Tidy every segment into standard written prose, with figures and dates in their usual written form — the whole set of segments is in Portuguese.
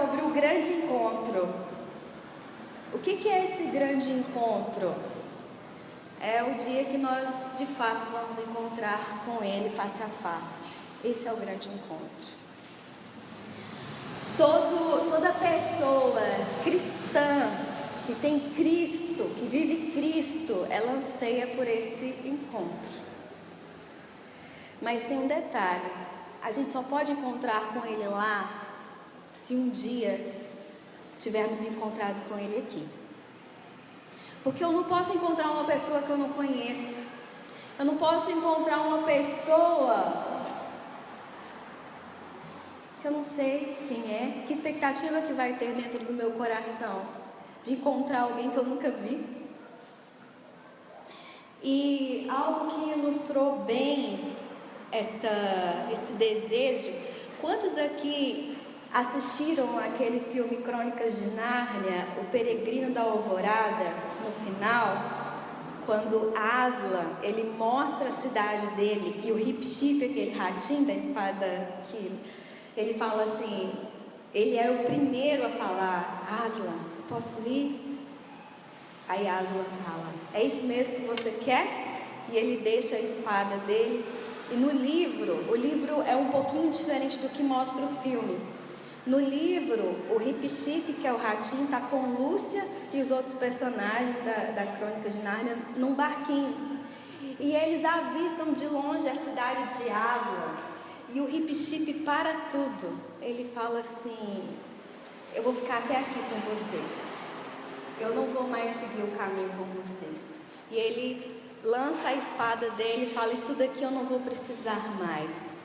sobre o grande encontro. O que é esse grande encontro? É o dia que nós de fato vamos encontrar com Ele face a face. Esse é o grande encontro. Toda pessoa cristã que tem Cristo, que vive Cristo, ela anseia por esse encontro. Mas tem um detalhe: a gente só pode encontrar com Ele lá se um dia tivermos encontrado com Ele aqui. Porque eu não posso encontrar uma pessoa que eu não conheço. Eu não posso encontrar uma pessoa que eu não sei quem é. Que expectativa que vai ter dentro do meu coração de encontrar alguém que eu nunca vi. E algo que ilustrou bem esse desejo. Quantos aqui assistiram aquele filme Crônicas de Nárnia, O Peregrino da Alvorada? No final, quando Aslan, ele mostra a cidade dele, e o Hip-Chip, aquele ratinho da espada, que ele fala assim, ele é o primeiro a falar: Aslan, posso ir? Aí Aslan fala: é isso mesmo que você quer? E ele deixa a espada dele. E no livro, o livro é um pouquinho diferente do que mostra o filme. No livro, o Hip-Chip, que é o ratinho, está com Lúcia e os outros personagens da Crônica de Nárnia num barquinho. E eles avistam de longe a cidade de Aslan. E o Hip-Chip para tudo. Ele fala assim: eu vou ficar até aqui com vocês. Eu não vou mais seguir o caminho com vocês. E ele lança a espada dele e fala: isso daqui eu não vou precisar mais.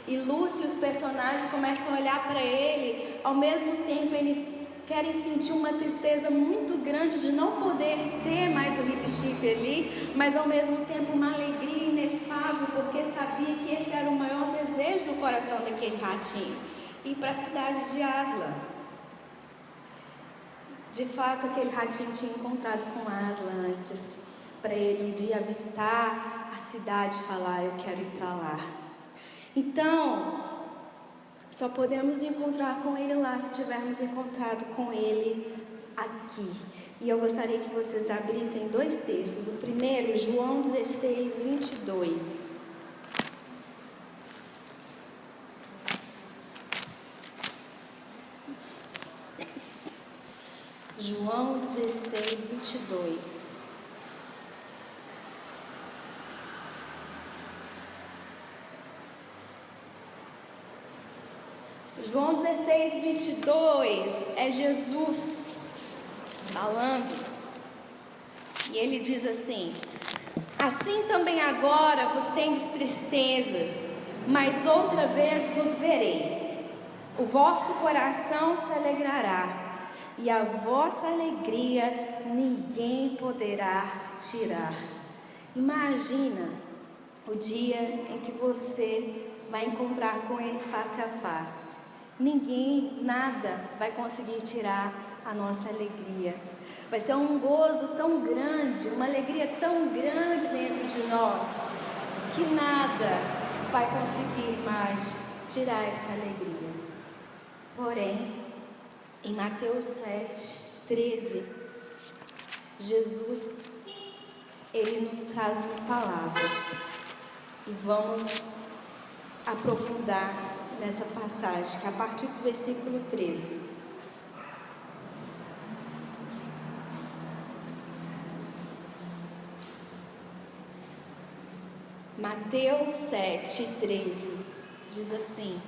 E Lúcia e os personagens começam a olhar para ele. Ao mesmo tempo eles querem sentir uma tristeza muito grande de não poder ter mais o Hip-Chip ali, mas ao mesmo tempo uma alegria inefável, porque sabia que esse era o maior desejo do coração daquele ratinho: ir para a cidade de Aslan. De fato, aquele ratinho tinha encontrado com Aslan antes, para ele um dia avistar a cidade e falar: eu quero ir para lá. Então, só podemos encontrar com Ele lá se tivermos encontrado com Ele aqui. E eu gostaria que vocês abrissem dois textos. O primeiro, João 16, 22. João 16, 22. João 16, 22 é Jesus falando, e ele diz assim: assim também agora vos tendes tristezas, mas outra vez vos verei, o vosso coração se alegrará, e a vossa alegria ninguém poderá tirar. Imagina o dia em que você vai encontrar com Ele face a face. Ninguém, nada vai conseguir tirar a nossa alegria. Vai ser um gozo tão grande, uma alegria tão grande dentro de nós, que nada vai conseguir mais tirar essa alegria. Porém, em Mateus 7, 13, Jesus, Ele nos traz uma palavra. E vamos aprofundar nessa passagem, que é a partir do versículo 13. Mateus 7, 13 diz assim: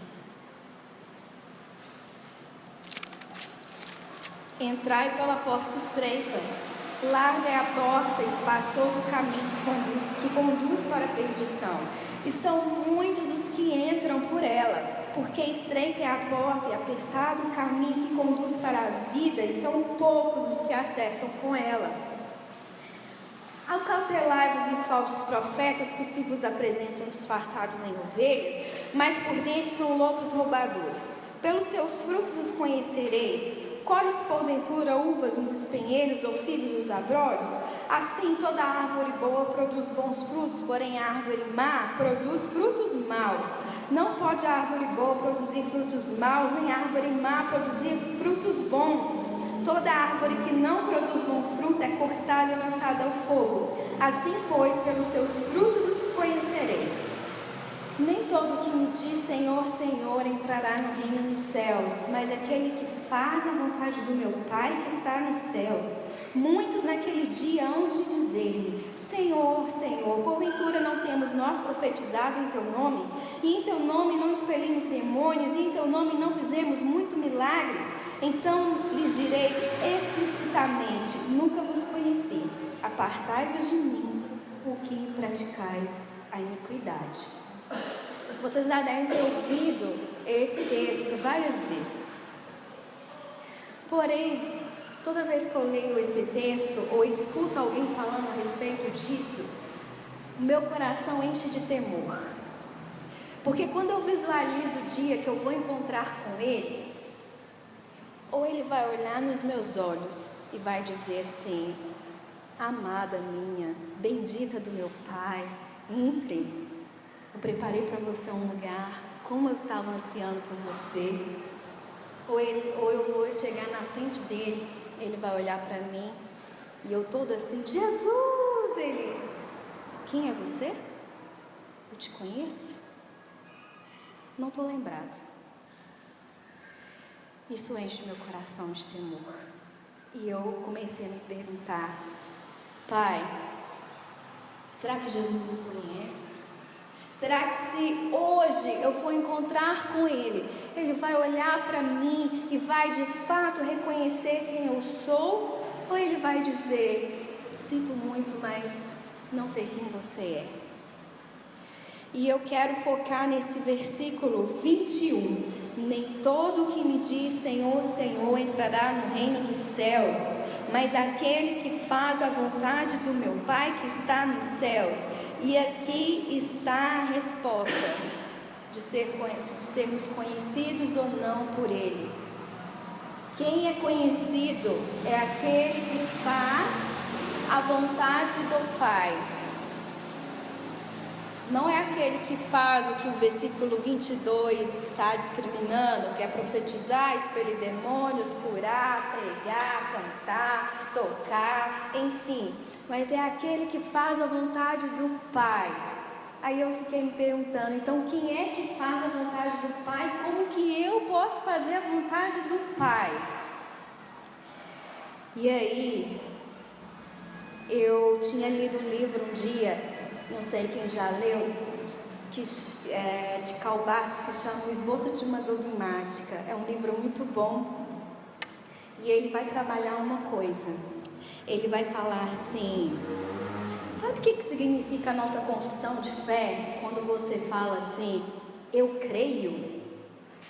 entrai pela porta estreita, larga é a porta, espaçoso o caminho que conduz para a perdição, e são muitos os que entram por ela, porque estreita é a porta e apertado o caminho que conduz para a vida, e são poucos os que acertam com ela. Acautelai-vos dos falsos profetas que se vos apresentam disfarçados em ovelhas, mas por dentro são lobos roubadores. Pelos seus frutos os conhecereis. Colhe-se porventura uvas nos espinheiros ou figos nos abrolhos? Assim toda árvore boa produz bons frutos, porém a árvore má produz frutos maus. Não pode a árvore boa produzir frutos maus, nem a árvore má produzir frutos bons, toda árvore que não produz bom fruto é cortada e lançada ao fogo. Assim, pois, pelos seus frutos os conhecereis. Nem todo que me diz Senhor, Senhor entrará no reino dos céus, mas aquele que faz a vontade do meu Pai que está nos céus. Muitos naquele dia hão de dizer-me: Senhor, Senhor, porventura não temos nós profetizado em teu nome? E em teu nome não expelimos demônios? E em teu nome não fizemos muitos milagres? Então lhes direi explicitamente: nunca vos conheci. Apartai-vos de mim, o que praticais a iniquidade. Vocês já devem ter ouvido esse texto várias vezes. Porém, toda vez que eu leio esse texto ou escuto alguém falando a respeito disso, meu coração enche de temor. Porque quando eu visualizo o dia que eu vou encontrar com Ele, ou Ele vai olhar nos meus olhos e vai dizer assim: amada minha, bendita do meu Pai, entre. Eu preparei para você um lugar, como eu estava ansiando por você. Ou eu vou chegar na frente dele, ele vai olhar para mim e eu toda assim: Jesus! Ele: quem é você? Eu te conheço? Não estou lembrado. Isso enche meu coração de temor. E eu comecei a me perguntar: Pai, será que Jesus me conhece? Será que se hoje eu for encontrar com Ele, Ele vai olhar para mim e vai de fato reconhecer quem eu sou? Ou Ele vai dizer: sinto muito, mas não sei quem você é? E eu quero focar nesse versículo 21. Nem todo que me diz Senhor, Senhor entrará no reino dos céus, mas aquele que faz a vontade do meu Pai que está nos céus. E aqui está a resposta de sermos conhecidos ou não por Ele. Quem é conhecido é aquele que faz a vontade do Pai. Não é aquele que faz o que o versículo 22 está discriminando, que é profetizar, expelir demônios, curar, pregar, cantar, tocar, enfim. Mas é aquele que faz a vontade do Pai. Aí eu fiquei me perguntando: então quem é que faz a vontade do Pai? Como que eu posso fazer a vontade do Pai? E aí, eu tinha lido um livro um dia, não sei quem já leu, de Calbart, que chama O Esboço de uma Dogmática. É um livro muito bom. E ele vai trabalhar uma coisa. Ele vai falar assim: sabe o que significa a nossa confissão de fé? Quando você fala assim: eu creio,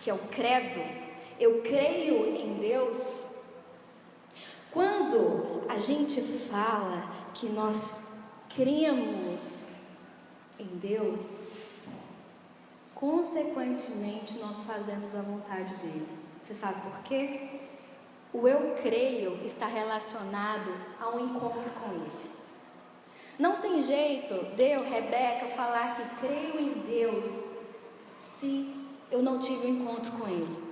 que é o credo, eu creio em Deus. Quando a gente fala que nós cremos em Deus, consequentemente nós fazemos a vontade dele. Você sabe por quê? O eu creio está relacionado ao encontro com Ele. Não tem jeito de eu, Rebeca, falar que creio em Deus se eu não tive um encontro com Ele.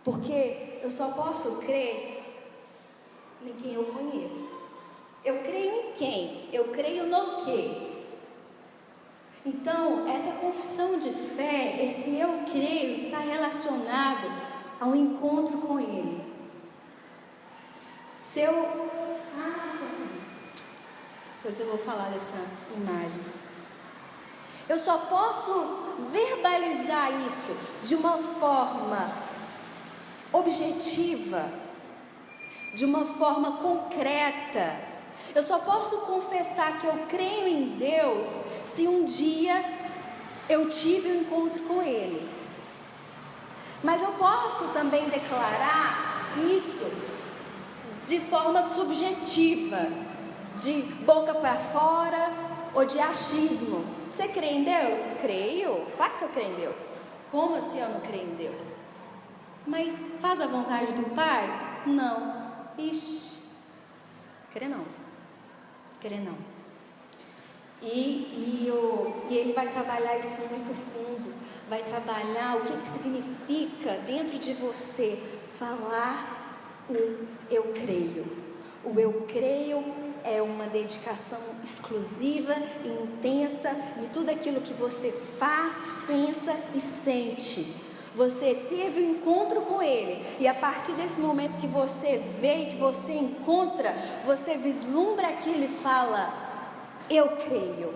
Porque eu só posso crer em quem eu conheço. Eu creio em quem? Eu creio no quê? Então, essa confissão de fé, esse eu creio, está relacionado ao encontro com Ele. Depois eu vou falar dessa imagem. Eu só posso verbalizar isso de uma forma objetiva, de uma forma concreta. Eu só posso confessar que eu creio em Deus se um dia eu tive um encontro com Ele. Mas eu posso também declarar isso de forma subjetiva, de boca para fora ou de achismo. Você crê em Deus? Creio, claro que eu creio em Deus. Como assim eu não creio em Deus? Mas faz a vontade do Pai? Não. Ixi, crê não. E ele vai trabalhar isso muito fundo. Vai trabalhar o que significa dentro de você falar o eu creio. O eu creio é uma dedicação exclusiva e intensa em tudo aquilo que você faz, pensa e sente. Você teve um encontro com Ele, e a partir desse momento que você vê, que você encontra, você vislumbra aquilo e fala: eu creio.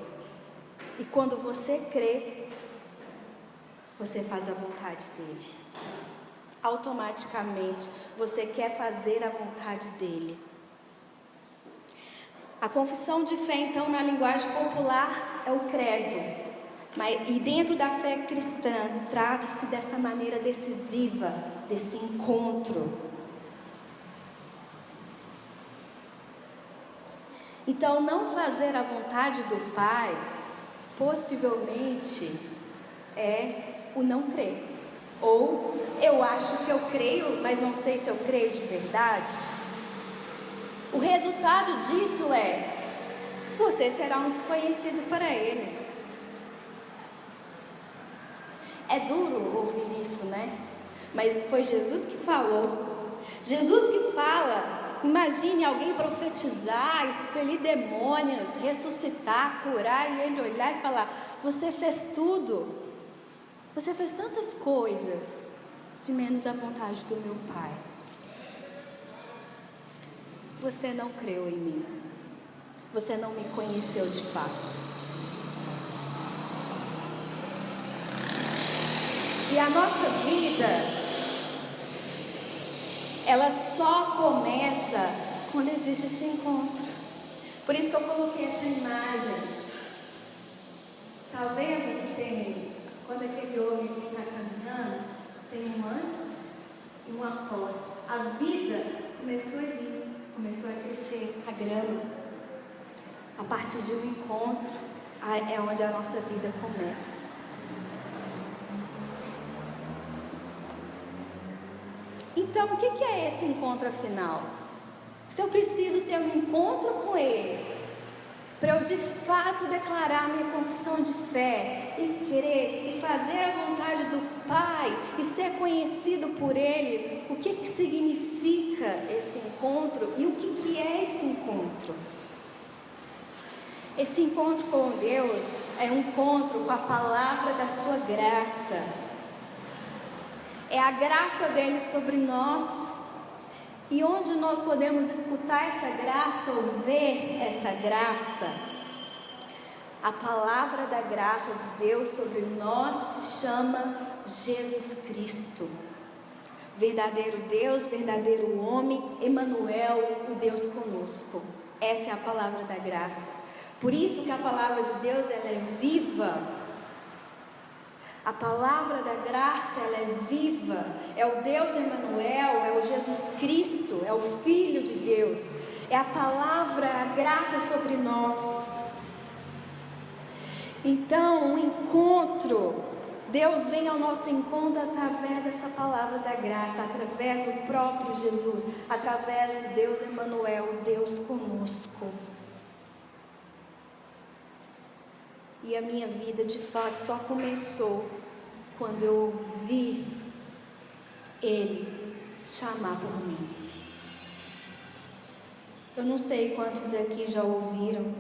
E quando você crê, você faz a vontade dEle. Automaticamente você quer fazer a vontade dEle. A confissão de fé, então, na linguagem popular, é o credo. E dentro da fé cristã, trata-se dessa maneira decisiva, desse encontro. Então, não fazer a vontade do Pai, possivelmente, é o não crer. Ou, eu acho que eu creio, mas não sei se eu creio de verdade. O resultado disso é: você será um desconhecido para Ele. É duro ouvir isso, né? Mas foi Jesus que falou. Jesus que fala. Imagine alguém profetizar, expelir demônios, ressuscitar, curar, e ele olhar e falar: você fez tudo. Você fez tantas coisas, de menos a vontade do meu Pai. Você não creu em mim. Você não me conheceu de fato. E a nossa vida, ela só começa quando existe esse encontro. Por isso que eu coloquei essa imagem. Tá vendo que tem, quando aquele homem está caminhando, tem um antes e um após. A vida começou ali, começou a crescer, a grama. A partir de um encontro, é onde a nossa vida começa. Então, o que é esse encontro afinal? Se eu preciso ter um encontro com Ele, para eu de fato declarar minha confissão de fé, e crer, e fazer a vontade do Pai, e ser conhecido por Ele, o que significa esse encontro e o que é esse encontro? Esse encontro com Deus é um encontro com a palavra da sua graça. É a graça dele sobre nós. E onde nós podemos escutar essa graça, ou ver essa graça? A palavra da graça de Deus sobre nós se chama Jesus Cristo. Verdadeiro Deus, verdadeiro homem, Emanuel, o Deus conosco. Essa é a palavra da graça. Por isso que a palavra de Deus, ela é viva. A palavra da graça, ela é viva. É o Deus Emanuel, é o Jesus Cristo, é o Filho de Deus. É a palavra, a graça sobre nós. Então, o encontro, Deus vem ao nosso encontro através dessa palavra da graça, através do próprio Jesus, através do Deus Emanuel, Deus conosco. E a minha vida, de fato, só começou quando eu ouvi Ele chamar por mim. Eu não sei quantos aqui já ouviram.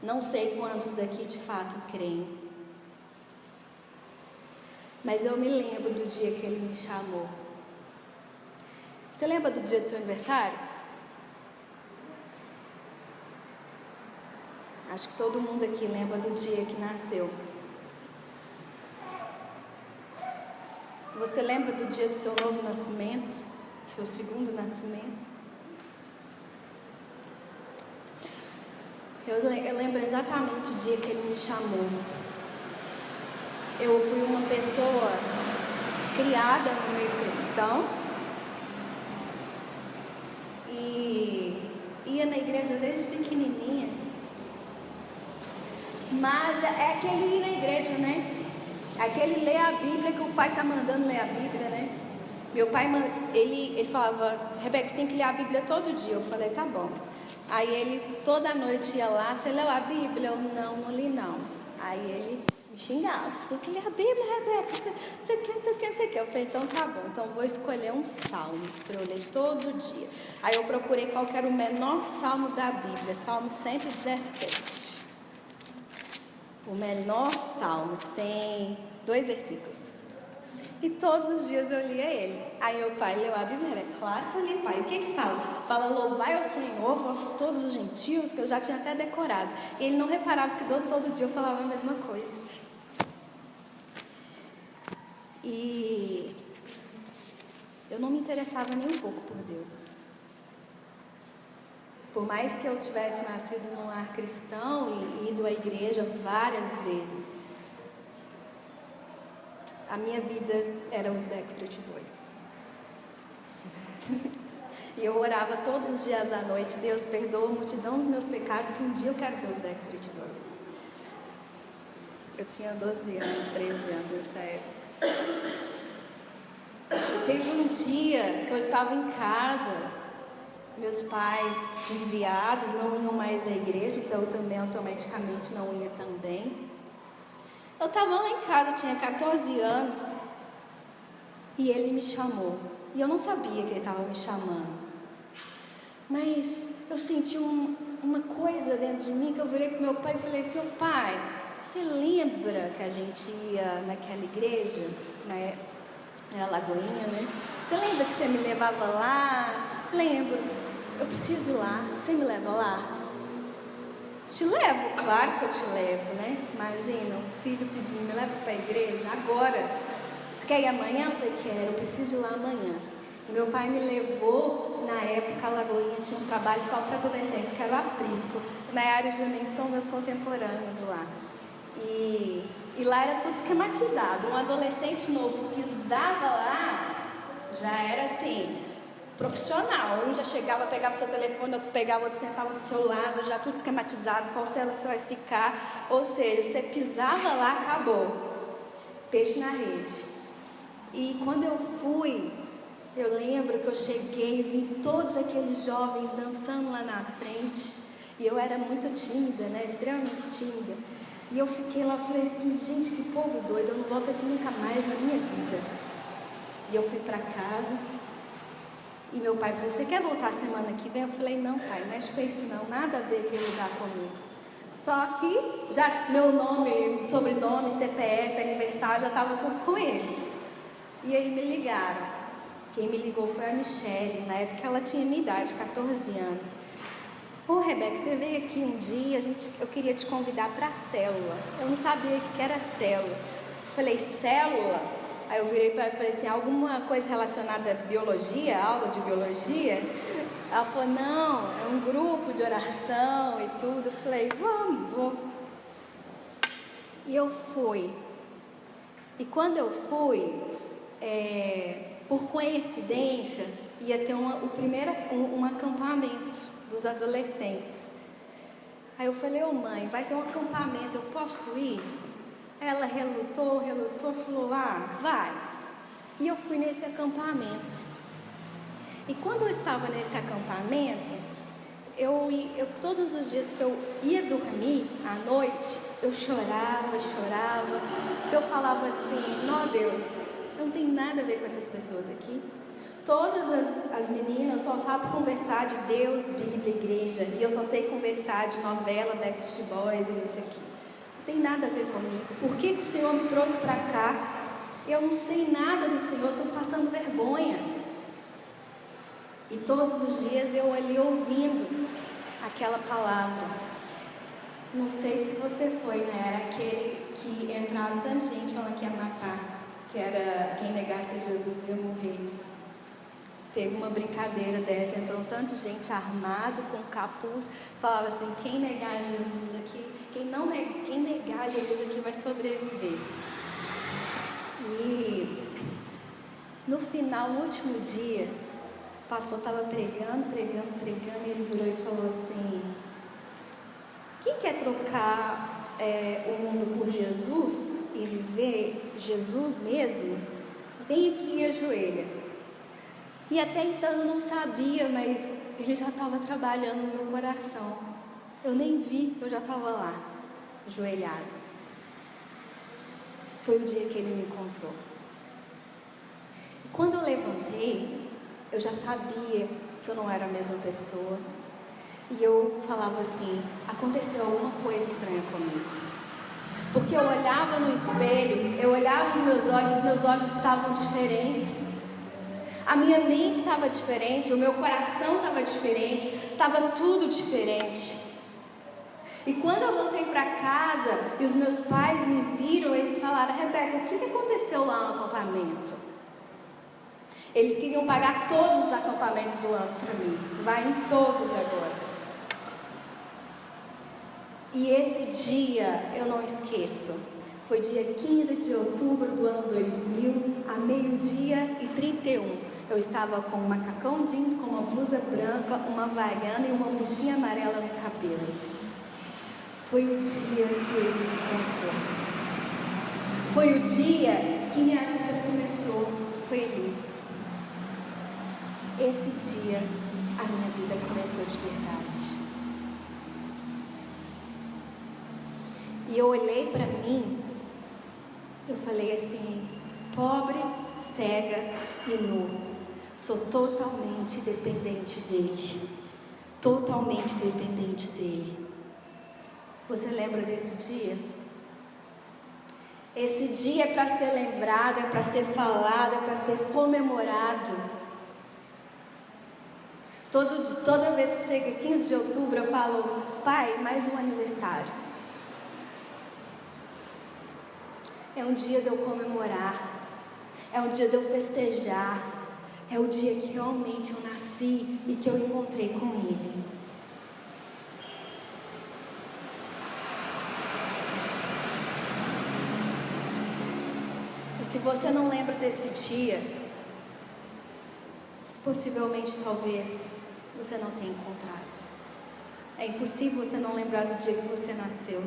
Não sei quantos aqui de fato creem. Mas eu me lembro do dia que Ele me chamou. Você lembra do dia do seu aniversário? Acho que todo mundo aqui lembra do dia que nasceu. Você lembra do dia do seu novo nascimento? Seu segundo nascimento? Eu lembro exatamente o dia que Ele me chamou. Eu fui uma pessoa criada no meio cristão e ia na igreja desde pequenininha. Mas é aquele ir na igreja, né? Aquele ler a Bíblia que o pai está mandando ler a Bíblia, né? Meu pai, ele falava: Rebeca, tem que ler a Bíblia todo dia. Eu falei: tá bom. Aí ele toda noite ia lá: você leu a Bíblia? Eu não li não. Aí ele me xingava, você tem que ler a Bíblia, Rebeca, não sei o que, não sei o que, não sei o que. Eu falei, então tá bom, então vou escolher uns salmos para eu ler todo dia. Aí eu procurei qual que era o menor salmo da Bíblia, Salmo 117. O menor salmo, tem 2 versículos. E todos os dias eu lia ele. Aí meu pai leu a Bíblia, é claro que eu li, pai. O que que fala? Fala, louvai ao Senhor, vós todos os gentios, que eu já tinha até decorado. E ele não reparava que todo dia eu falava a mesma coisa. E eu não me interessava nem um pouco por Deus. Por mais que eu tivesse nascido num lar cristão e ido à igreja várias vezes, a minha vida era os Backstreet Boys. E eu orava todos os dias à noite, Deus, perdoa a multidão dos meus pecados, que um dia eu quero ver os Backstreet Boys. Eu tinha 12 anos, 13 anos nessa época. E teve um dia que eu estava em casa, meus pais desviados, não iam mais à igreja, então eu também automaticamente não ia também. Eu estava lá em casa, eu tinha 14 anos, e ele me chamou. E eu não sabia que ele estava me chamando. Mas eu senti uma coisa dentro de mim, que eu virei para meu pai e falei assim, pai, você lembra que a gente ia naquela igreja? Era Lagoinha, né? Você lembra que você me levava lá? Lembro. Eu preciso ir lá. Você me leva lá? Te levo, claro que eu te levo, né? Imagina, um filho pedindo, me leva para a igreja agora. Você quer ir amanhã? Eu falei, quero, eu preciso ir lá amanhã. E meu pai me levou, na época a Lagoinha tinha um trabalho só para adolescentes, que era o aprisco. Na área de Juninho são meus contemporâneos lá. E lá era tudo esquematizado. Um adolescente novo pisava lá, já era assim, profissional. Um já chegava, pegava seu telefone, outro pegava, outro sentava do seu lado, já tudo esquematizado, qual cela que você vai ficar. Ou seja, você pisava lá, acabou. Peixe na rede. E quando eu fui, eu lembro que eu cheguei e vi todos aqueles jovens dançando lá na frente. E eu era muito tímida, né? Extremamente tímida. E eu fiquei lá, falei assim, gente, que povo doido, eu não volto aqui nunca mais na minha vida. E eu fui para casa, e meu pai falou, você quer voltar semana que vem? Eu falei, não pai, não mexe com isso não, nada a ver aquele lugar comigo. Só que, já meu nome, sobrenome, CPF, aniversário, já estava tudo com eles. E aí me ligaram. Quem me ligou foi a Michele, na época ela tinha minha idade, 14 anos. Ô Rebeca, você veio aqui um dia, eu queria te convidar para a célula. Eu não sabia o que era célula. Eu falei, célula? Aí eu virei para ela e falei assim, alguma coisa relacionada à biologia, aula de biologia? Ela falou, não, é um grupo de oração e tudo. Eu falei, vamos, vou. E eu fui. E quando eu fui, por coincidência, ia ter um acampamento dos adolescentes. Aí eu falei, mãe, vai ter um acampamento, eu posso ir? Ela relutou, falou, vai. E eu fui nesse acampamento. E quando eu estava nesse acampamento, eu todos os dias que eu ia dormir à noite, eu chorava, porque eu falava assim, não, Deus, não tem nada a ver com essas pessoas aqui. Todas as meninas só sabem conversar de Deus, Bíblia, igreja, e eu só sei conversar de novela, Backstreet Boys e isso aqui. Não tem nada a ver comigo. Por que o Senhor me trouxe para cá? Eu não sei nada do Senhor, estou passando vergonha. E todos os dias eu ali ouvindo aquela palavra. Não sei se você foi, né? Era aquele que entrava tanta gente falando que ia matar, que era quem negasse a Jesus ia morrer. Teve uma brincadeira dessa, entrou tanta gente armado com capuz, falava assim, quem negar Jesus aqui, quem negar Jesus aqui vai sobreviver. E no final, no último dia, o pastor estava pregando, e ele virou e falou assim, quem quer trocar o mundo por Jesus e viver Jesus mesmo, vem aqui e ajoelha. E até então eu não sabia, mas ele já estava trabalhando no meu coração. Eu nem vi, eu já estava lá, ajoelhado. foi o dia que ele me encontrou. E quando eu levantei, eu já sabia que eu não era a mesma pessoa. E eu falava assim: aconteceu alguma coisa estranha comigo. Porque eu olhava no espelho, eu olhava os meus olhos estavam diferentes. A minha mente estava diferente, o meu coração estava diferente, estava tudo diferente. E quando eu voltei para casa e os meus pais me viram, eles falaram: Rebeca, o que aconteceu lá no acampamento? Eles queriam pagar todos os acampamentos do ano para mim. Vai em todos agora. E esse dia eu não esqueço. Foi dia 15 de outubro do ano 2000, a 12h31. Eu estava com um macacão jeans, com uma blusa branca, uma havaiana e uma buchinha amarela no cabelo. Foi o dia que ele me encontrou. Foi o dia que minha vida começou. Foi ali. Esse dia a minha vida começou de verdade. E eu olhei para mim, eu falei assim: pobre, cega e nu, sou totalmente dependente dele. Totalmente dependente dele. Você lembra desse dia? Esse dia é para ser lembrado, é para ser falado, é para ser comemorado. Toda vez que chega 15 de outubro eu falo: pai, mais um aniversário. É um dia de eu comemorar, é um dia de eu festejar, é o dia que realmente eu nasci e que eu encontrei com ele. E se você não lembra desse dia, possivelmente, talvez, você não tenha encontrado. É impossível você não lembrar do dia que você nasceu.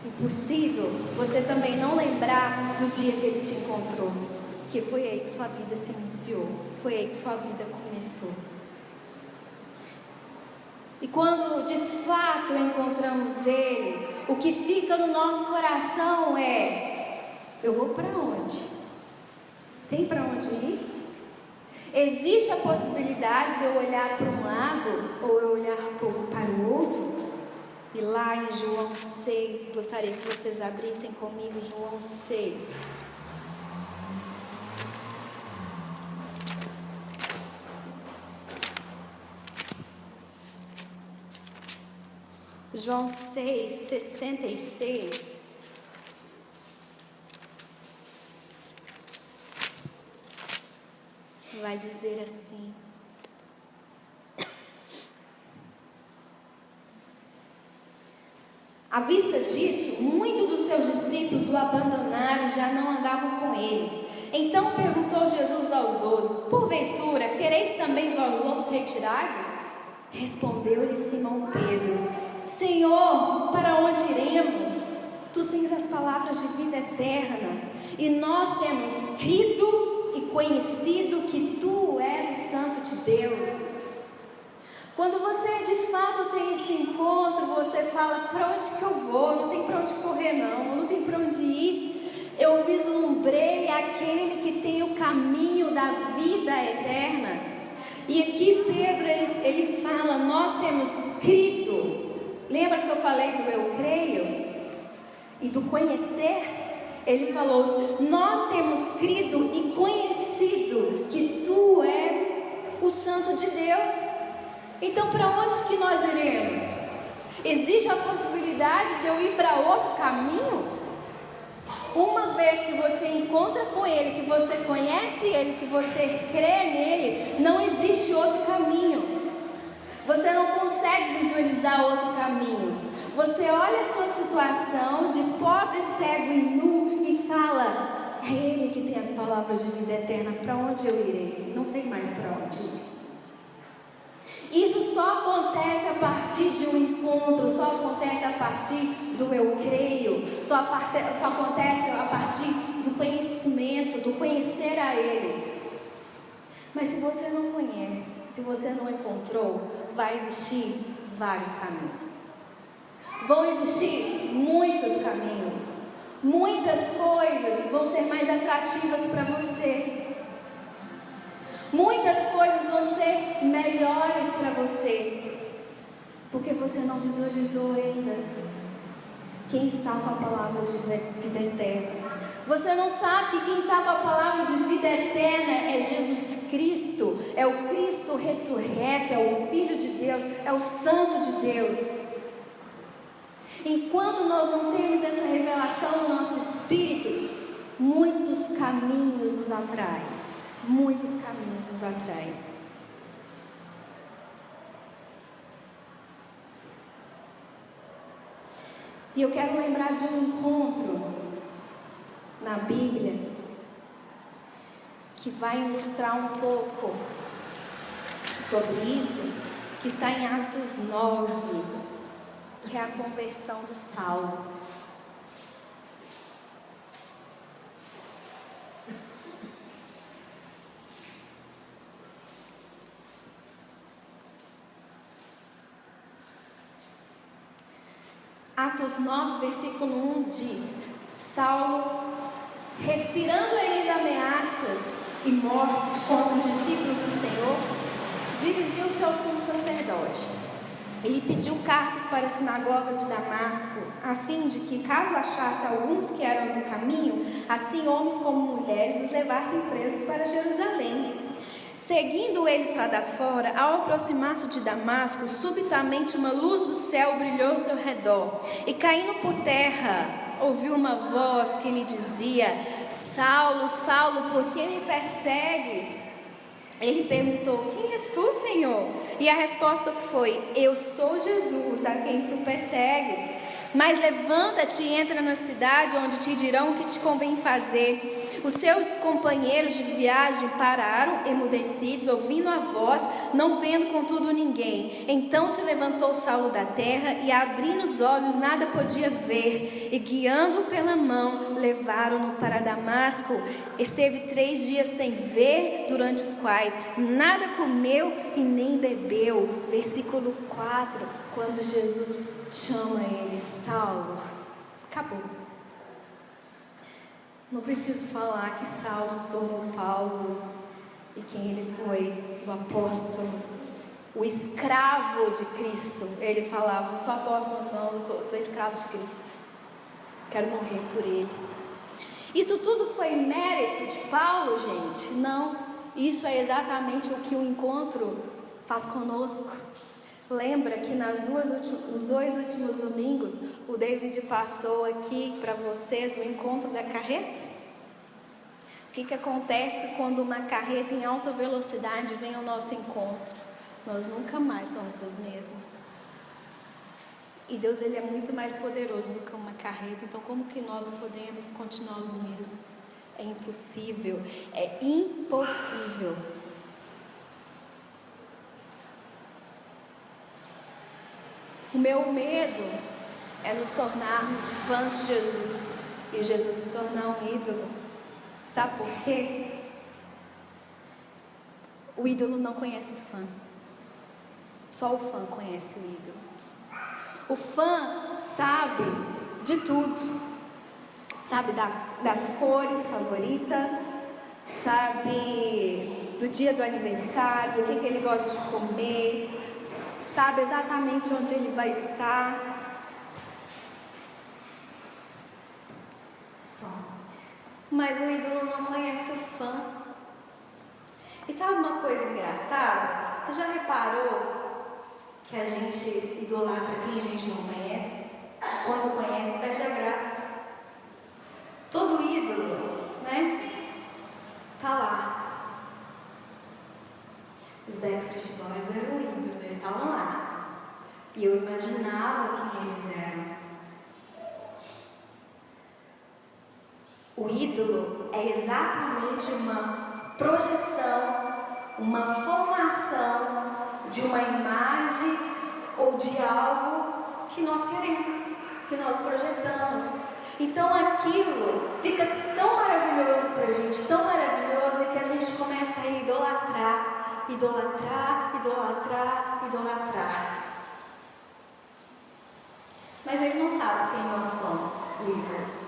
Impossível você também não lembrar do dia que ele te encontrou, que foi aí que sua vida se iniciou, foi aí que sua vida começou. E quando de fato encontramos ele, o que fica no nosso coração é: eu vou para onde? Tem para onde ir? Existe a possibilidade de eu olhar para um lado ou eu olhar para o outro? E lá em João 6, gostaria que vocês abrissem comigo João 6. João 6, 66. Vai dizer assim: à vista disso, muitos dos seus discípulos o abandonaram e já não andavam com ele. Então perguntou Jesus aos 12: porventura, quereis também vós outros retirar-vos? Respondeu-lhe Simão Pedro: Senhor, para onde iremos? Tu tens as palavras de vida eterna, e nós temos crido e conhecido que tu és o Santo de Deus. Quando você de fato tem esse encontro, você fala: para onde que eu vou? Não tem para onde correr não tem para onde ir. Eu vislumbrei aquele que tem o caminho da vida eterna. E aqui Pedro, ele fala: nós temos crido. Lembra que eu falei do eu creio? E do conhecer? Ele falou: nós temos crido e conhecido que tu és o Santo de Deus. Então para onde que nós iremos? Existe a possibilidade de eu ir para outro caminho? Uma vez que você encontra com Ele, que você conhece Ele, que você crê nele, não existe outro caminho. Você não consegue visualizar outro caminho. Você olha a sua situação de pobre, cego e nu e fala: é Ele que tem as palavras de vida eterna, para onde eu irei? Não tem mais para onde ir. Isso só acontece a partir de um encontro, só acontece a partir do eu creio, só acontece a partir do conhecimento, do conhecer a Ele. Mas se você não conhece, se você não encontrou, vai existir vários caminhos. Vão existir muitos caminhos. Muitas coisas vão ser mais atrativas para você. Muitas coisas vão ser melhores para você, porque você não visualizou ainda quem está com a palavra de vida eterna. Você não sabe que quem está com a palavra de vida eterna é Jesus Cristo, é o Cristo ressurreto, é o Filho de Deus, é o Santo de Deus. Enquanto nós não temos essa revelação no nosso espírito, muitos caminhos nos atraem. Muitos caminhos nos atraem. E eu quero lembrar de um encontro na Bíblia que vai ilustrar um pouco sobre isso, que está em Atos 9, que é a conversão do Saulo. Atos 9, versículo 1 diz: Saulo, respirando ainda ameaças e morte contra os discípulos do Senhor, dirigiu-se ao sumo sacerdote. Ele pediu cartas para a sinagoga de Damasco, a fim de que, caso achasse alguns que eram do caminho, assim homens como mulheres, os levassem presos para Jerusalém. Seguindo ele estrada fora, ao aproximar-se de Damasco, subitamente uma luz do céu brilhou ao seu redor, e caindo por terra, ouviu uma voz que lhe dizia: Saulo, Saulo, por que me persegues? Ele perguntou: quem és tu, Senhor? E a resposta foi: eu sou Jesus, a quem tu persegues. Mas levanta-te e entra na cidade, onde te dirão o que te convém fazer. Os seus companheiros de viagem pararam, emudecidos, ouvindo a voz, não vendo contudo ninguém. Então se levantou Saulo da terra, e abrindo os olhos nada podia ver, e guiando-o pela mão, levaram-no para Damasco. Esteve 3 dias sem ver, durante os quais nada comeu e nem bebeu. Versículo 4. Quando Jesus chama ele: Saulo, acabou. Não preciso falar que Saulo se tornou Paulo e quem ele foi, o apóstolo, o escravo de Cristo. Ele falava: não sou apóstolo, não, eu sou escravo de Cristo, quero morrer por ele. Isso tudo foi mérito de Paulo, gente? Não, isso é exatamente o que o encontro faz conosco. Lembra que nos 2 últimos domingos, o David passou aqui para vocês o encontro da carreta? O que acontece quando uma carreta em alta velocidade vem ao nosso encontro? Nós nunca mais somos os mesmos. E Deus, Ele é muito mais poderoso do que uma carreta. Então como que nós podemos continuar os mesmos? É impossível, é impossível. O meu medo é nos tornarmos fãs de Jesus e Jesus se tornar um ídolo. Sabe por quê? O ídolo não conhece o fã. Só o fã conhece o ídolo. O fã sabe de tudo. Sabe das cores favoritas, sabe do dia do aniversário, o que ele gosta de comer, sabe exatamente onde ele vai estar. Só. Mas o ídolo não conhece o fã. E sabe uma coisa engraçada? Você já reparou que a gente idolatra quem a gente não conhece? Quando conhece, perde a graça. Todo ídolo, né? Tá lá. Os Backstreet Boys eram ídolos, eles estavam lá. E eu imaginava quem eles eram. O ídolo é exatamente uma projeção, uma formação de uma imagem ou de algo que nós queremos, que nós projetamos. Então aquilo fica tão maravilhoso para a gente, tão maravilhoso, que a gente começa a idolatrar, idolatrar, idolatrar, idolatrar. Mas ele não sabe quem nós somos, o ídolo.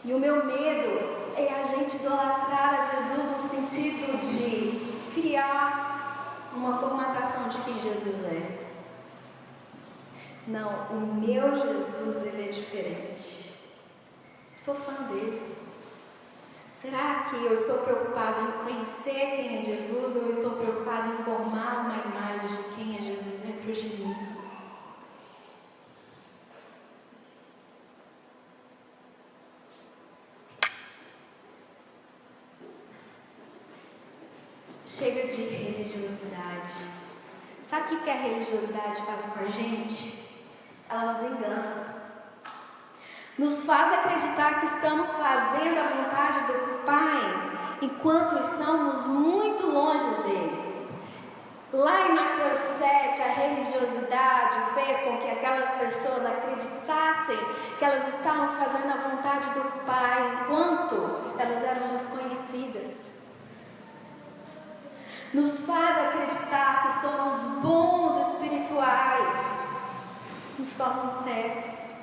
E o meu medo é a gente idolatrar a Jesus no sentido de criar uma formatação de quem Jesus é. Não, o meu Jesus, ele é diferente. Eu sou fã dele. Será que eu estou preocupado em conhecer quem é Jesus ou eu estou preocupado em formar uma imagem de quem é Jesus dentro de mim? Chega de religiosidade. Sabe o que a religiosidade faz com a gente? Ela nos engana. Nos faz acreditar que estamos fazendo a vontade do Pai, enquanto estamos muito longe dele. Lá em Mateus 7, a religiosidade fez com que aquelas pessoas acreditassem que elas estavam fazendo a vontade do Pai, enquanto elas eram desconhecidas. Nos faz acreditar que somos bons espirituais, nos tornam cegos.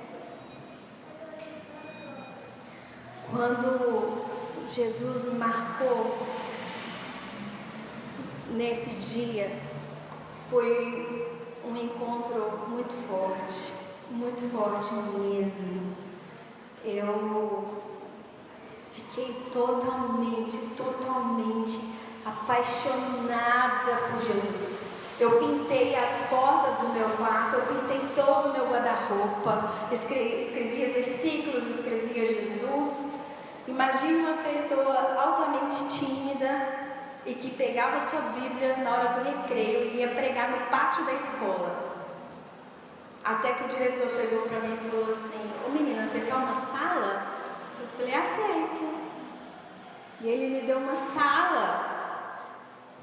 Quando Jesus me marcou nesse dia, foi um encontro muito forte mesmo. Eu fiquei totalmente apaixonada por Jesus. Eu pintei as portas do meu quarto, eu pintei todo o meu guarda-roupa, escrevia versículos, escrevia Jesus. Imagine uma pessoa altamente tímida e que pegava sua Bíblia na hora do recreio e ia pregar no pátio da escola. Até que o diretor chegou para mim e falou assim: ô menina, você quer uma sala? Eu falei: aceito. E ele me deu uma sala.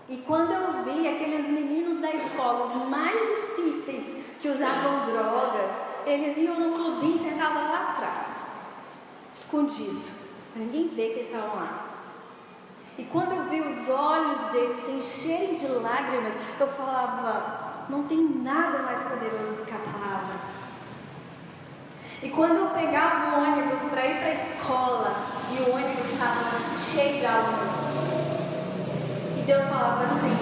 E quando eu vi aqueles meninos da escola, os mais difíceis, que usavam drogas, eles iam no clubinho e sentavam lá atrás, escondido, para ninguém ver que eles estavam lá. E quando eu vi os olhos deles se encherem de lágrimas, eu falava: não tem nada mais poderoso do que a palavra. E quando eu pegava o ônibus para ir para a escola, e o ônibus estava cheio de alunos, e Deus falava assim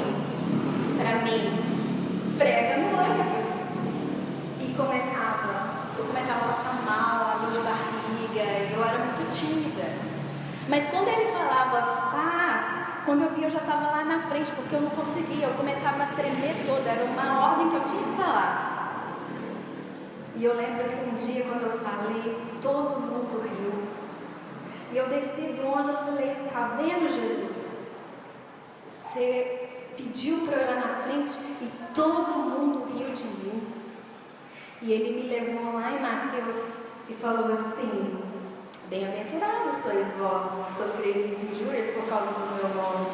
para mim: prega no ônibus. E eu começava a passar mal, a dor de barriga, e eu era muito tímida. Mas quando ele falava faz, quando eu vi eu já estava lá na frente, porque eu não conseguia, eu começava a tremer toda, era uma ordem que eu tinha que falar. E eu lembro que um dia quando eu falei, todo mundo riu. E eu desci do ônibus e falei: tá vendo, Jesus? Você pediu para eu ir lá na frente e todo mundo riu de mim. E ele me levou lá em Mateus e falou assim: bem-aventurados sois vós, sofrereis injúrias por causa do meu nome.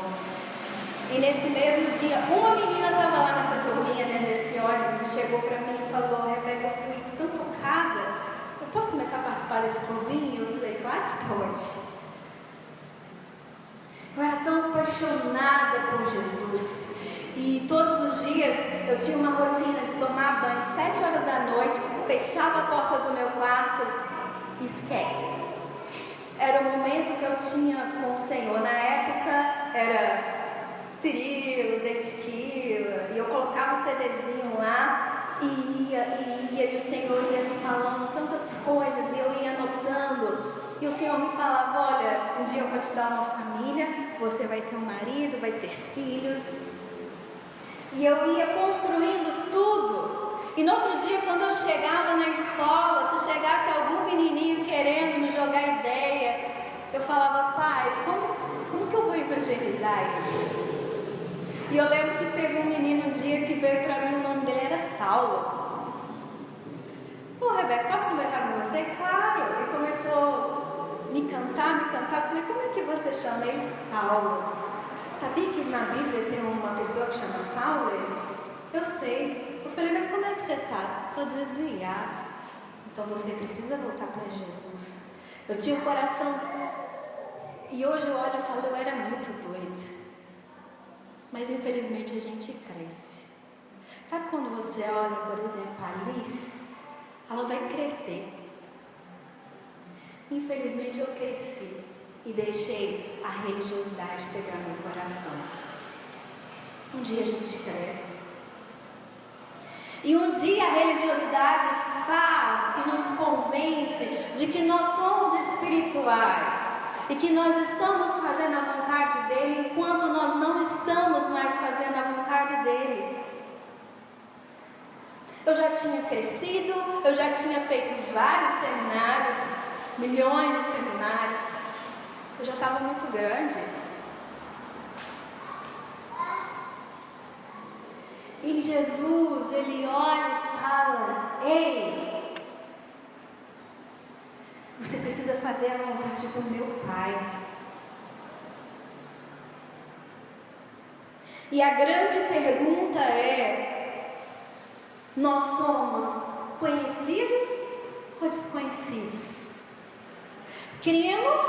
E nesse mesmo dia, uma menina estava lá nessa turminha, nesse ônibus, e chegou para mim e falou: Rebeca, eu fui tão tocada, eu posso começar a participar desse clubinho? Eu falei: claro que pode. Eu era tão apaixonada por Jesus. E todos os dias eu tinha uma rotina de tomar banho 7 horas da noite, fechava a porta do meu quarto e esquece. Era o momento que eu tinha com o Senhor. Na época era Cirilo, Dentiquila, e eu colocava o CDzinho lá e o Senhor ia me falando tantas coisas e eu ia anotando. E o Senhor me falava: olha, um dia eu vou te dar uma família, você vai ter um marido, vai ter filhos. E eu ia construindo tudo. E no outro dia, quando eu chegava na escola, se chegasse algum menininho querendo me jogar ideia, eu falava: pai, como que eu vou evangelizar ele? E eu lembro que teve um menino um dia que veio para mim, o nome dele era Saulo. Pô, Rebeca, posso conversar com você? Claro. E começou a me cantar. Eu falei: como é que você chama ele? Saulo. Sabia que na Bíblia tem uma pessoa que chama Saulo? Eu sei. Eu falei: mas como é que você sabe? Sou desviado. Então você precisa voltar para Jesus. Eu tinha um coração, e hoje eu olho e falo: eu era muito doida. Mas infelizmente a gente cresce. Sabe quando você olha, por exemplo, a Alice? Ela vai crescer. Infelizmente eu cresci e deixei a religiosidade pegar meu coração. Um dia a gente cresce. E um dia a religiosidade faz e nos convence de que nós somos espirituais e que nós estamos fazendo a vontade dele enquanto nós não estamos mais fazendo a vontade dele. Eu já tinha crescido, eu já tinha feito vários seminários, milhões de seminários, eu já estava muito grande. E Jesus, ele olha e fala: ei, você precisa fazer a vontade do meu Pai. E a grande pergunta é: nós somos conhecidos ou desconhecidos? Cremos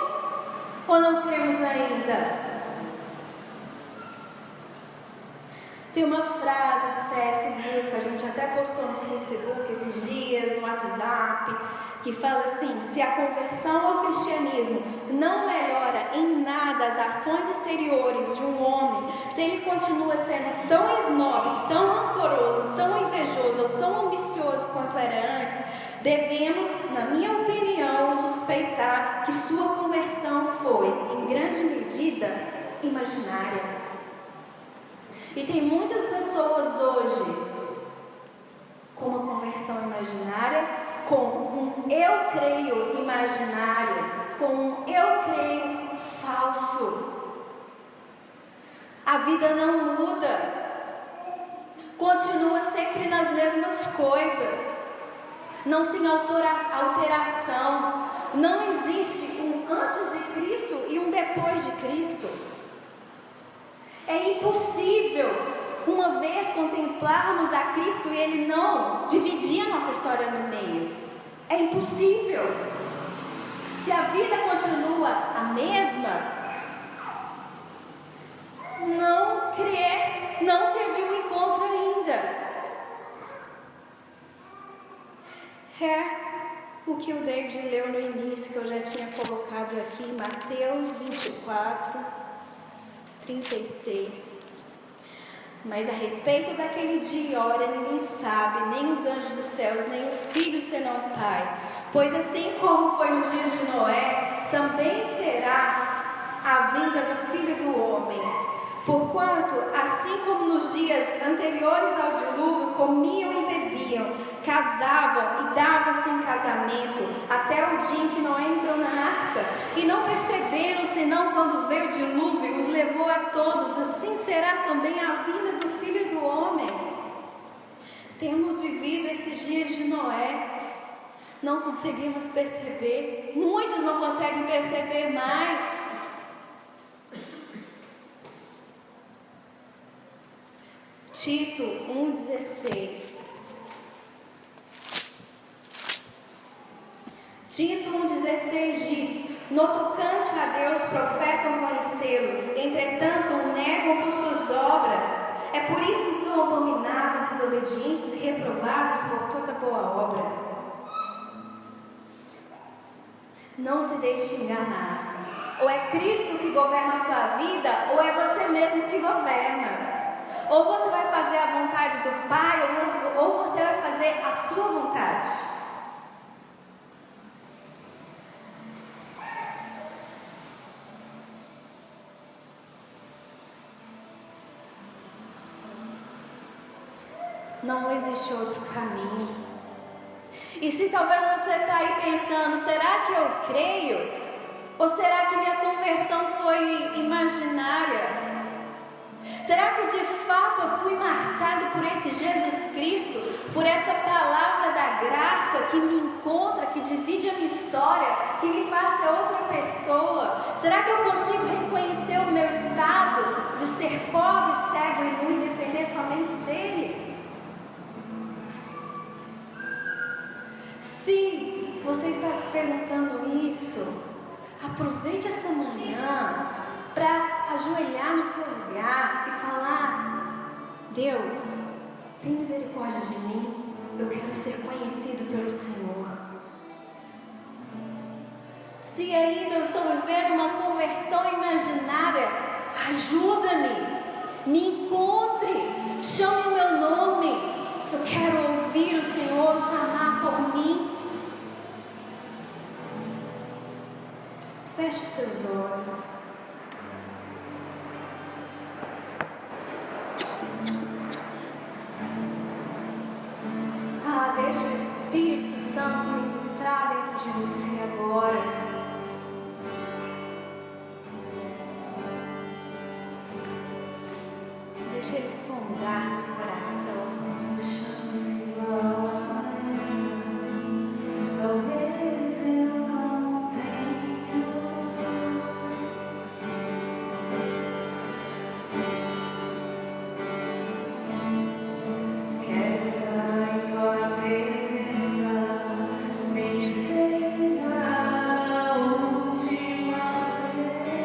ou não cremos ainda? Tem uma frase de C.S. Lewis que a gente até postou no Facebook esses dias, no WhatsApp, que fala assim: se a conversão ao cristianismo não melhora em nada as ações exteriores de um homem, se ele continua sendo tão esnobe, tão rancoroso, tão invejoso ou tão ambicioso quanto era antes, devemos, na minha opinião, suspeitar que sua conversão foi, em grande medida, imaginária. E tem muitas pessoas hoje com uma conversão imaginária, com um eu creio imaginário, com um eu creio falso. A vida não muda, continua sempre nas mesmas coisas, não tem alteração, não existe um antes de Cristo e um depois de Cristo. É impossível, uma vez contemplarmos a Cristo e Ele não dividir a nossa história no meio. É impossível. Se a vida continua a mesma, não crer, não teve um encontro ainda. É o que o David leu no início, que eu já tinha colocado aqui, Mateus 24, 36. Mas a respeito daquele dia e hora ninguém sabe, nem os anjos dos céus, nem o Filho senão o Pai. Pois assim como foi nos dias de Noé, também será a vinda do Filho do Homem. Porquanto, assim como nos dias anteriores ao dilúvio, comiam e bebiam, casavam e davam-se em casamento, até o dia em que Noé entrou na arca, e não perceberam, senão quando veio o dilúvio, os levou a todos. Assim será também a vinda do Filho do Homem. Temos vivido esses dias de Noé, não conseguimos perceber, muitos não conseguem perceber mais. Tito 1,16. Tito 1,16 diz: no tocante a Deus professam conhecê-lo, entretanto o negam por suas obras. É por isso que são abomináveis, desobedientes e reprovados por toda boa obra. Não se deixe enganar. Ou é Cristo que governa a sua vida, ou é você mesmo que governa. Ou você vai fazer a vontade do Pai, ou você vai fazer a sua vontade. Não existe outro caminho. E se talvez você está aí pensando: será que eu creio? Ou será que minha conversão foi imaginária? Será que de fato eu fui marcado por esse Jesus Cristo? Por essa palavra da graça que me encontra, que divide a minha história, que me faz ser outra pessoa? Será que eu consigo reconhecer o meu estado de ser pobre, cego e nu e depender somente dele? Se você está se perguntando isso, aproveite essa manhã para ajoelhar no seu lugar e falar: Deus, tem misericórdia de mim, eu quero ser conhecido pelo Senhor. Se ainda eu estou vivendo uma conversão imaginária, ajuda-me, me encontre, chame o meu nome. Eu quero ouvir o Senhor chamar por mim. Feche os seus olhos. Deixa o Espírito Santo ministrar dentro de você agora. Deixa Ele sondar seu coração. Chama-se mais. Talvez eu não tenha voz. Quero estar em tua presença, nem que seja a última vez.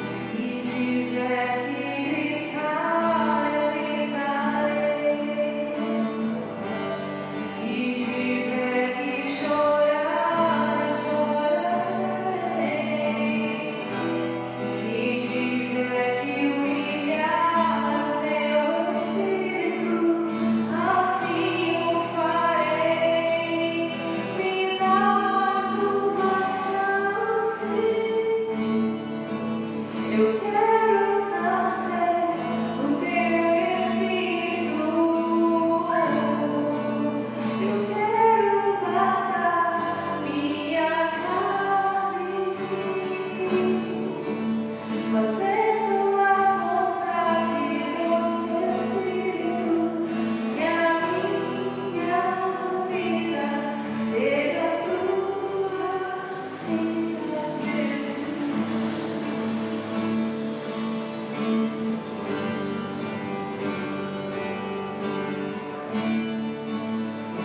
Se tiver que gritar, eu gritarei. Se tiver que chorar, eu chorarei. Se tiver que humilhar o meu espírito, assim o farei. Me dá mais uma chance. Eu quero nascer no teu espírito. Eu quero matar minha carne, fazer tua vontade, doce Espírito. Que a minha vida seja tua vida, Jesus.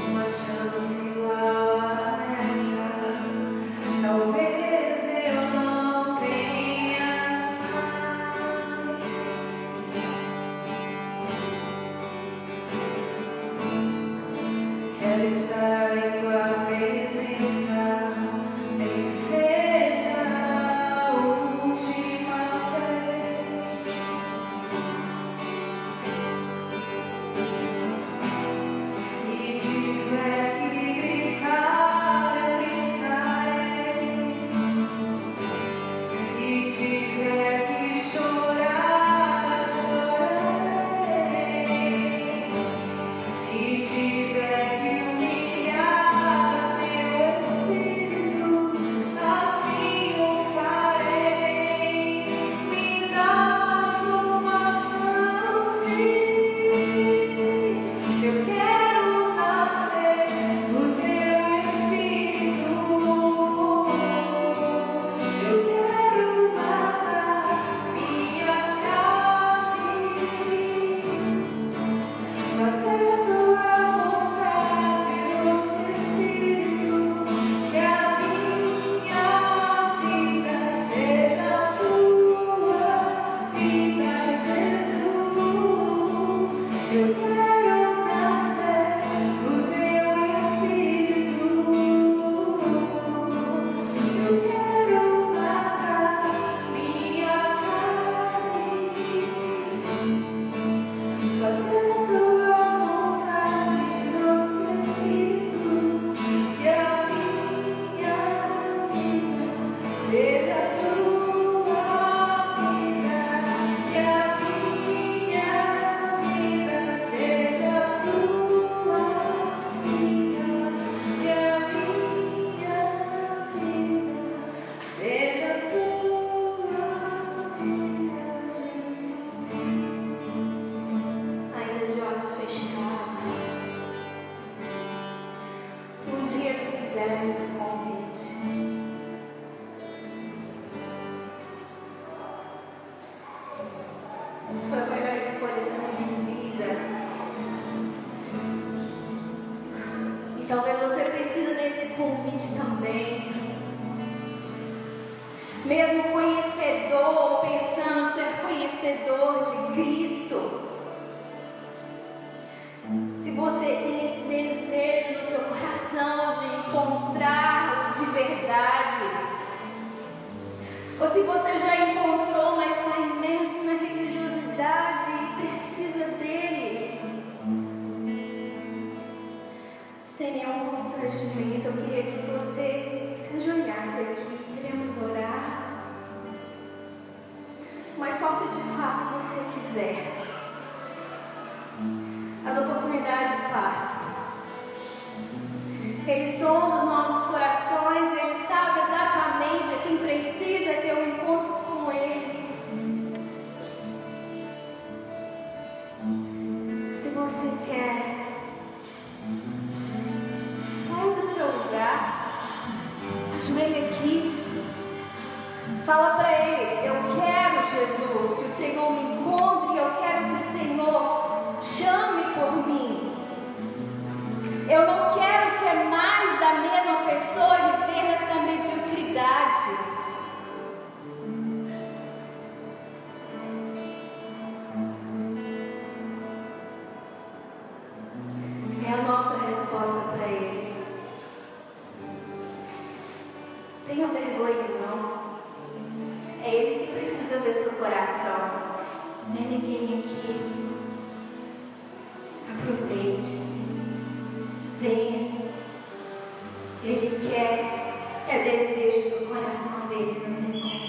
Uma chance igual a essa, talvez eu não tenha mais. Quero estar em tua presença, nem que seja a última vez. Se tiver que gritar, eu gritarei. Se tiver que chorar, eu chorarei. Se tiver que humilhar o meu espírito, assim o farei. Me dá mais uma chance. Eu quero nascer no teu espírito. Eu quero matar minha carne, fazer tua vontade, doce Espírito. Que a minha vida seja a tua vida, Jesus. Eu quero nascer no teu espírito. Eu quero matar minha carne, fazer tua vontade, doce Espírito. Que a minha vida seja a tua vida. Que a minha vida seja a tua vida. Que a minha vida seja a tua vida, Jesus. Ainda de olhos fechados, um dia me fizeram esse convite. Foi a melhor escolha da minha vida. E talvez você precise desse convite também. Mesmo conhecedor ou pensando ser conhecedor de Cristo, se você tem esse desejo verdade. Ou se você já encontrou, mas está imerso na religiosidade e precisa dele. Sem nenhum constrangimento, eu queria que você se ajoelhasse aqui. Queremos orar. Mas só se de fato você quiser. As oportunidades passam. Ele sonda os nossos corações, Ele sabe exatamente a quem precisa ter um encontro com Ele. Se você quer, sai do seu lugar, ajoelha aqui, fala para Ele: eu quero, Jesus, que o Senhor me encontre, eu quero que o Senhor chame por mim. Eu não quero ser mais a mesma pessoa e viver nessa mediocridade. É a nossa resposta para Ele. Tenha vergonha não. É Ele que precisa ver seu coração. Não é ninguém aqui. Aproveite. Venha. Ele quer, é desejo do coração dele nos encontrar.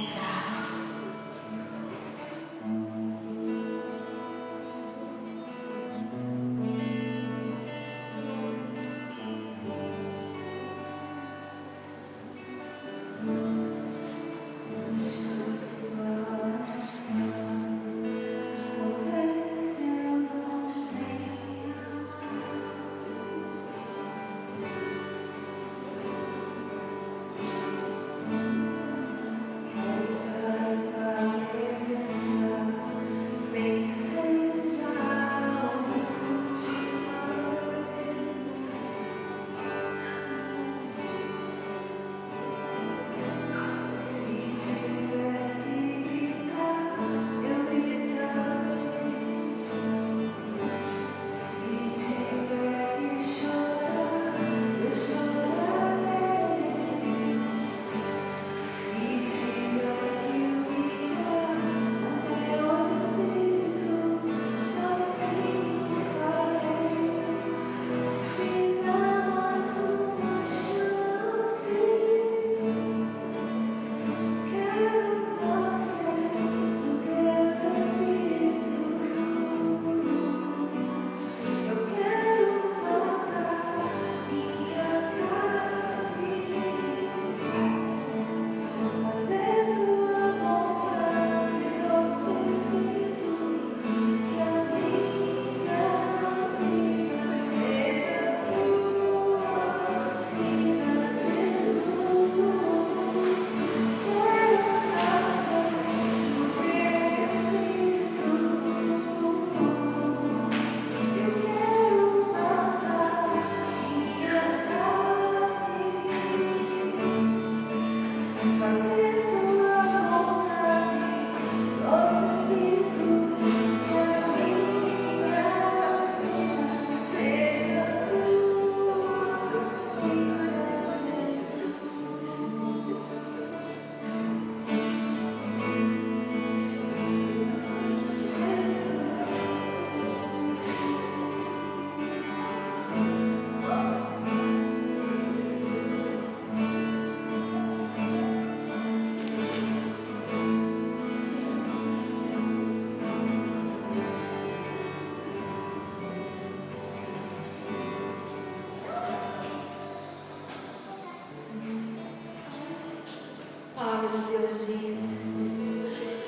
Deus diz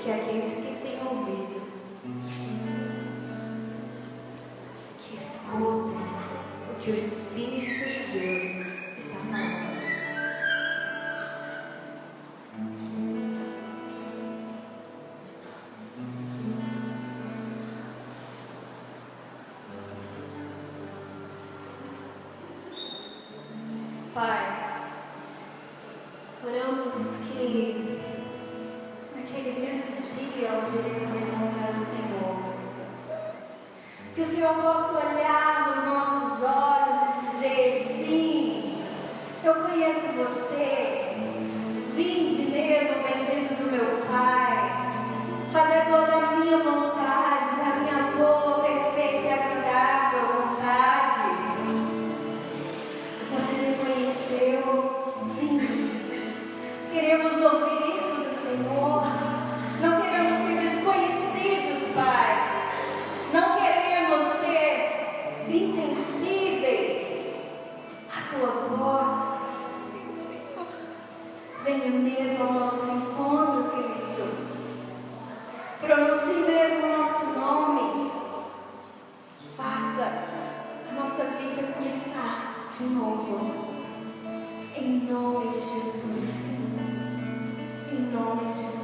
que aqueles que têm ouvido, que escutem o que o Espírito de Deus está falando. Pai, oramos que naquele grande dia onde iremos encontrar o Senhor, que o Senhor possa olhar nos nossos olhos e dizer: sim, eu conheço você, Vinde mesmo, bendito do meu Pai, fazer toda a minha vontade, da minha boa, perfeita e agradável vontade. Você me conheceu, vinde. Queremos ouvir isso do Senhor. Não queremos ser desconhecidos, Pai. Não queremos ser insensíveis à Tua voz. Venha mesmo ao nosso encontro, Cristo. Pronuncie mesmo o nosso nome. Faça a nossa vida começar de novo. Em nome de Jesus. Em nome de Jesus.